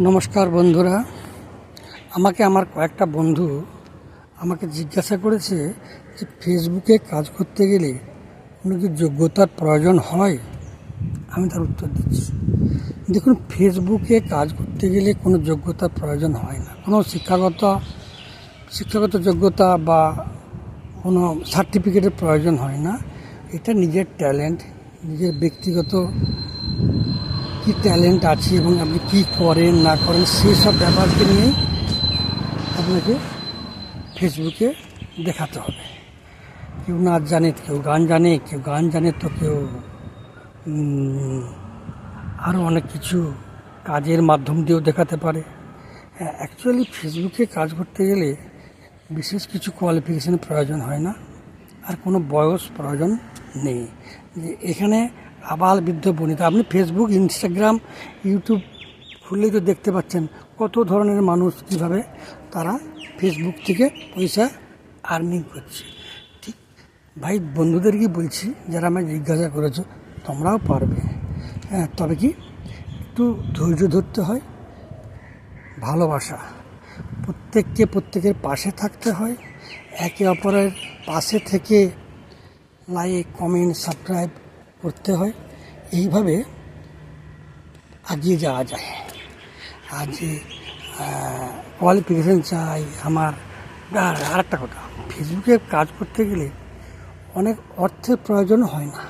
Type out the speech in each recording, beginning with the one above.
নমস্কার বন্ধুরা, আমাকে আমার কয়েকটা বন্ধু আমাকে জিজ্ঞাসা করেছে যে ফেসবুকে কাজ করতে গেলে কোনো কি যোগ্যতার প্রয়োজন হয়। আমি তার উত্তর দিচ্ছি। দেখুন, ফেসবুকে কাজ করতে গেলে কোনো যোগ্যতার প্রয়োজন হয় না। কোনো শিক্ষাগত যোগ্যতা বা কোনো সার্টিফিকেটের প্রয়োজন হয় না। এটা নিজের ট্যালেন্ট, নিজের ব্যক্তিগত কী ট্যালেন্ট আছে এবং আপনি কী করেন না করেন সেই সব ব্যাপারকে নিয়েই আপনাকে ফেসবুকে দেখাতে হবে। কেউ নাচ জানে, কেউ গান জানে, তো কেউ আরও অনেক কিছু কাজের মাধ্যম দিয়েও দেখাতে পারে। অ্যাকচুয়ালি ফেসবুকে কাজ করতে গেলে বিশেষ কিছু কোয়ালিফিকেশানের প্রয়োজন হয় না, আর কোনো বয়স প্রয়োজন নেই। এখানে আবাল বৃদ্ধ বনিতা, আপনি ফেসবুক, ইনস্টাগ্রাম, ইউটিউব খুললেই তো দেখতে পাচ্ছেন কত ধরনের মানুষ কীভাবে তারা ফেসবুক থেকে পয়সা আর্নিং করছে। ঠিক ভাই, বন্ধুদেরকে বলছি যারা আমায় জিজ্ঞাসা করেছো, তোমরাও পারবে। তবে কি একটু ধৈর্য ধরতে হয়, ভালোবাসা, প্রত্যেকের পাশে থাকতে হয়, একে অপরের পাশে থেকে লাইক, কমেন্ট, সাবস্ক্রাইব করতে হয়। এইভাবে এগিয়ে যাওয়া যায়। আর যে কোয়ালিফিকেশান চাই আমার। আর একটা কথা, ফেসবুকে কাজ করতে গেলে অনেক অর্থের প্রয়োজন হয় না।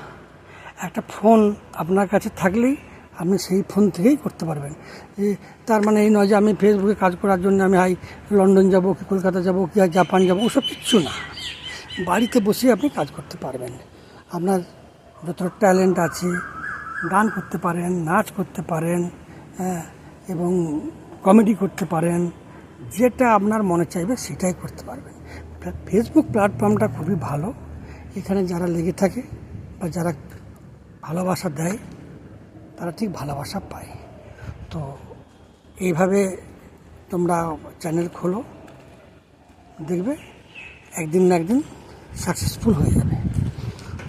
একটা ফোন আপনার কাছে থাকলেই আপনি সেই ফোন থেকেই করতে পারবেন। তার মানে এই নয় যে আমি ফেসবুকে কাজ করার জন্য আমি লন্ডন যাব, কি কলকাতা যাব, কি জাপান যাব, ওসব কিচ্ছু না। বাড়িতে বসে আপনি কাজ করতে পারবেন। আপনার যত ট্যালেন্ট আছে, গান করতে পারেন, নাচ করতে পারেন, এবং কমেডি করতে পারেন, যেটা আপনার মনে চাইবে সেটাই করতে পারবেন। ফেসবুক প্ল্যাটফর্মটা খুবই ভালো। এখানে যারা লেগে থাকে বা যারা ভালোবাসা দেয় তারা ঠিক ভালোবাসা পায়। তো এইভাবে তোমরা চ্যানেল খোলো, দেখবে একদিন না একদিন সাকসেসফুল হয়ে যাবে।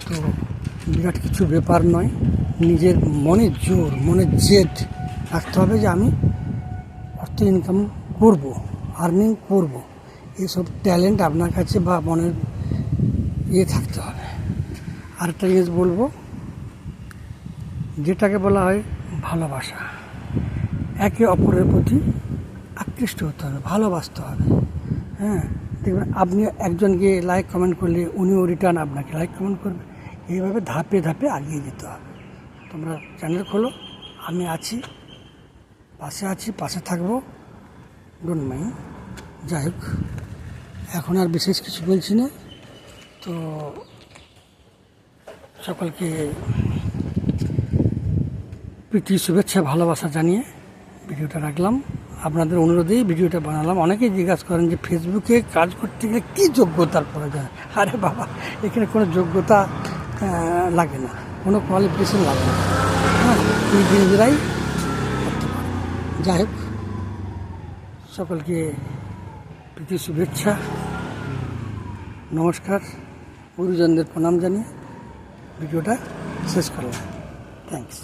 তো বিরাট কিছু ব্যাপার নয়, নিজের মনের জোর, মনের জেদ রাখতে হবে যে আমি অর্থ ইনকাম করব, আর্নিং করব। এইসব ট্যালেন্ট আপনার কাছে বা মনের থাকতে হবে। আরেকটা জিনিস বলবো, যেটাকে বলা হয় ভালোবাসা। একে অপরের প্রতি আকৃষ্ট হতে হবে, ভালোবাসতে হবে। দেখবেন আপনি একজনকে লাইক কমেন্ট করলে উনিও রিটার্ন আপনাকে লাইক কমেন্ট করবে। এইভাবে ধাপে ধাপে এগিয়ে যেতে হবে। তোমরা চ্যানেল খোলো, আমি আছি, পাশে থাকবো, ডোন্ট মাইন্ড। যাই হোক, এখন আর বিশেষ কিছু বলছি না। তো সকলকে প্রীতি, শুভেচ্ছা, ভালোবাসা জানিয়ে ভিডিওটা রাখলাম। আপনাদের অনুরোধেই ভিডিওটা বানালাম। অনেকেই জিজ্ঞাসা করেন যে ফেসবুকে কাজ করতে গেলে কী যোগ্যতার প্রয়োজন। আরে বাবা, এখানে কোনো যোগ্যতা লাগে না, কোনো কোয়ালিফিকেশন লাগে না। নিজেরাই করতে পারে। যাই হোক, সকলকে প্রীতি, শুভেচ্ছা, নমস্কার, গুরুজনদের প্রণাম জানিয়ে ভিডিওটা শেষ করলাম। থ্যাংকস।